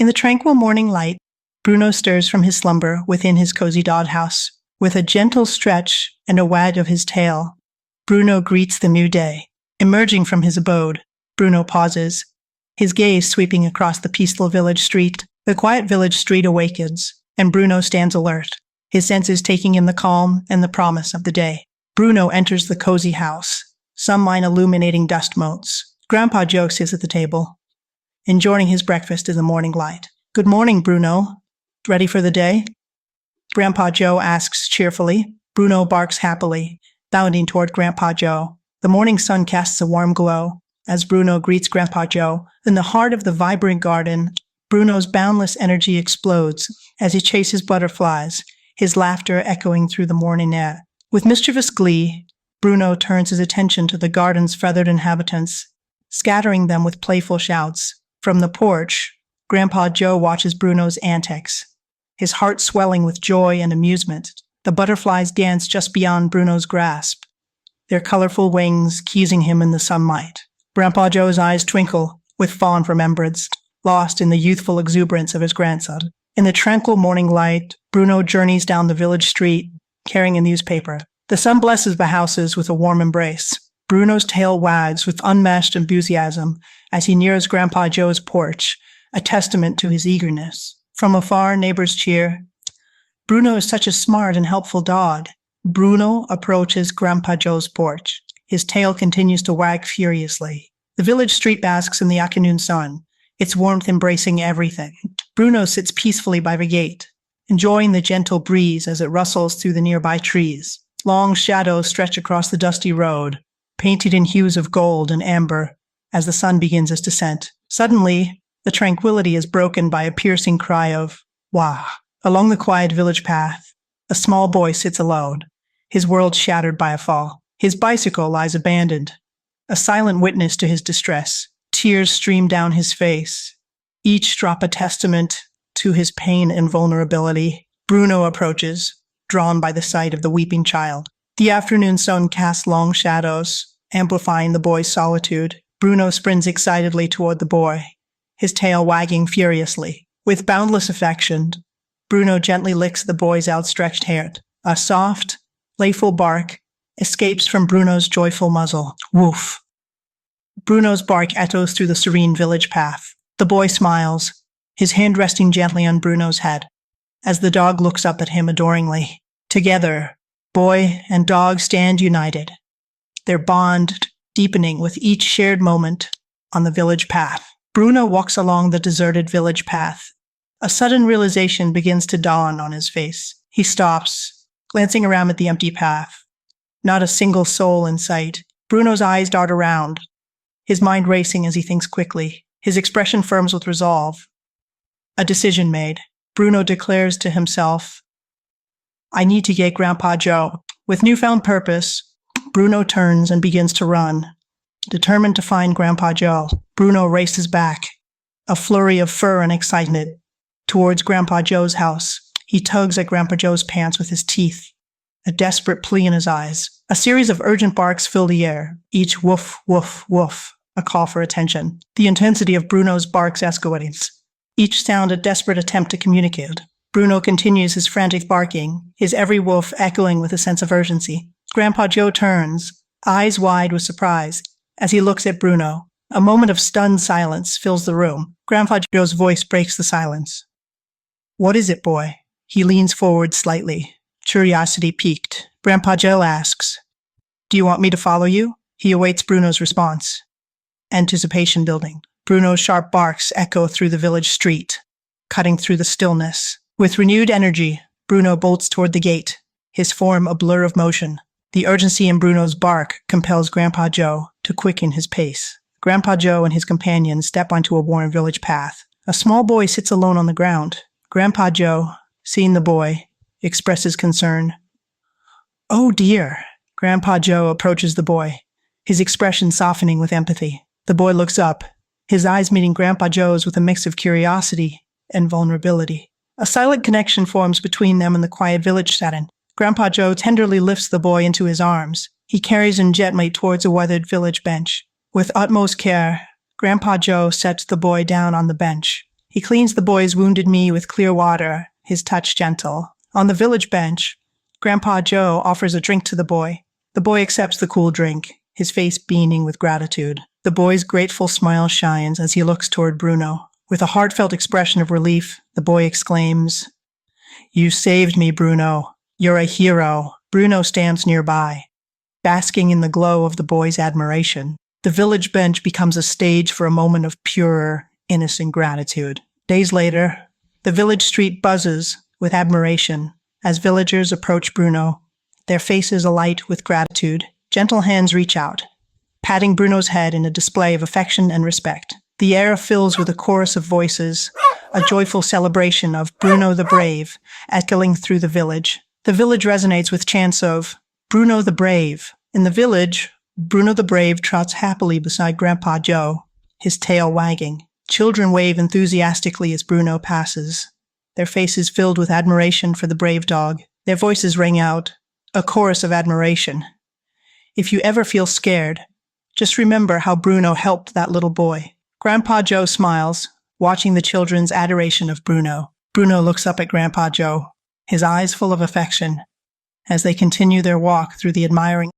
In the tranquil morning light, Bruno stirs from his slumber within his cozy doghouse. With a gentle stretch and a wag of his tail, Bruno greets the new day. Emerging from his abode, Bruno pauses, his gaze sweeping across the peaceful village street. The quiet village street awakens, and Bruno stands alert, his senses taking in the calm and the promise of the day. Bruno enters the cozy house, sunlight illuminating dust motes. Grandpa Joe sits at the table, enjoying his breakfast in the morning light. "Good morning, Bruno. Ready for the day?" Grandpa Joe asks cheerfully. Bruno barks happily, bounding toward Grandpa Joe. The morning sun casts a warm glow as Bruno greets Grandpa Joe. In the heart of the vibrant garden, Bruno's boundless energy explodes as he chases butterflies, his laughter echoing through the morning air. With mischievous glee, Bruno turns his attention to the garden's feathered inhabitants, scattering them with playful shouts. From the porch, Grandpa Joe watches Bruno's antics, his heart swelling with joy and amusement. The butterflies dance just beyond Bruno's grasp, their colorful wings kissing him in the sunlight. Grandpa Joe's eyes twinkle with fond remembrance, lost in the youthful exuberance of his grandson. In the tranquil morning light, Bruno journeys down the village street, carrying a newspaper. The sun blesses the houses with a warm embrace. Bruno's tail wags with unmatched enthusiasm as he nears Grandpa Joe's porch, a testament to his eagerness. From afar, neighbors cheer. "Bruno is such a smart and helpful dog." Bruno approaches Grandpa Joe's porch. His tail continues to wag furiously. The village street basks in the afternoon sun, its warmth embracing everything. Bruno sits peacefully by the gate, enjoying the gentle breeze as it rustles through the nearby trees. Long shadows stretch across the dusty road, painted in hues of gold and amber as the sun begins its descent. Suddenly, the tranquility is broken by a piercing cry of "Wah!" Along the quiet village path, a small boy sits alone, his world shattered by a fall. His bicycle lies abandoned, a silent witness to his distress. Tears stream down his face, each drop a testament to his pain and vulnerability. Bruno approaches, drawn by the sight of the weeping child. The afternoon sun casts long shadows, amplifying the boy's solitude. Bruno sprints excitedly toward the boy, his tail wagging furiously. With boundless affection, Bruno gently licks the boy's outstretched hair. A soft, playful bark escapes from Bruno's joyful muzzle. Woof! Bruno's bark echoes through the serene village path. The boy smiles, his hand resting gently on Bruno's head, as the dog looks up at him adoringly. Together, boy and dog stand united, their bond deepening with each shared moment on the village path. Bruno walks along the deserted village path. A sudden realization begins to dawn on his face. He stops, glancing around at the empty path. Not a single soul in sight. Bruno's eyes dart around, his mind racing as he thinks quickly. His expression firms with resolve. A decision made. Bruno declares to himself, "I need to get Grandpa Joe." With newfound purpose, Bruno turns and begins to run. Determined to find Grandpa Joe, Bruno races back, a flurry of fur and excitement, towards Grandpa Joe's house. He tugs at Grandpa Joe's pants with his teeth, a desperate plea in his eyes. A series of urgent barks fill the air, each woof, woof, woof, a call for attention. The intensity of Bruno's barks escalates, each sound a desperate attempt to communicate. Bruno continues his frantic barking, his every woof echoing with a sense of urgency. Grandpa Joe turns, eyes wide with surprise, as he looks at Bruno. A moment of stunned silence fills the room. Grandpa Joe's voice breaks the silence. "What is it, boy?" He leans forward slightly, curiosity piqued. Grandpa Joe asks, "Do you want me to follow you?" He awaits Bruno's response, anticipation building. Bruno's sharp barks echo through the village street, cutting through the stillness. With renewed energy, Bruno bolts toward the gate, his form a blur of motion. The urgency in Bruno's bark compels Grandpa Joe to quicken his pace. Grandpa Joe and his companions step onto a worn village path. A small boy sits alone on the ground. Grandpa Joe, seeing the boy, expresses concern. "Oh dear." Grandpa Joe approaches the boy, his expression softening with empathy. The boy looks up, his eyes meeting Grandpa Joe's with a mix of curiosity and vulnerability. A silent connection forms between them in the quiet village setting. Grandpa Joe tenderly lifts the boy into his arms. He carries him gently towards a weathered village bench. With utmost care, Grandpa Joe sets the boy down on the bench. He cleans the boy's wounded knee with clear water, his touch gentle. On the village bench, Grandpa Joe offers a drink to the boy. The boy accepts the cool drink, his face beaming with gratitude. The boy's grateful smile shines as he looks toward Bruno. With a heartfelt expression of relief, the boy exclaims, "You saved me, Bruno. You're a hero." Bruno stands nearby, basking in the glow of the boy's admiration. The village bench becomes a stage for a moment of pure, innocent gratitude. Days later, the village street buzzes with admiration as villagers approach Bruno, their faces alight with gratitude. Gentle hands reach out, patting Bruno's head in a display of affection and respect. The air fills with a chorus of voices, a joyful celebration of Bruno the Brave echoing through the village. The village resonates with chants of Bruno the Brave. In the village, Bruno the Brave trots happily beside Grandpa Joe, his tail wagging. Children wave enthusiastically as Bruno passes, their faces filled with admiration for the brave dog. Their voices ring out, a chorus of admiration. If you ever feel scared, just remember how Bruno helped that little boy. Grandpa Joe smiles, watching the children's adoration of Bruno. Bruno looks up at Grandpa Joe, his eyes full of affection, as they continue their walk through the admiring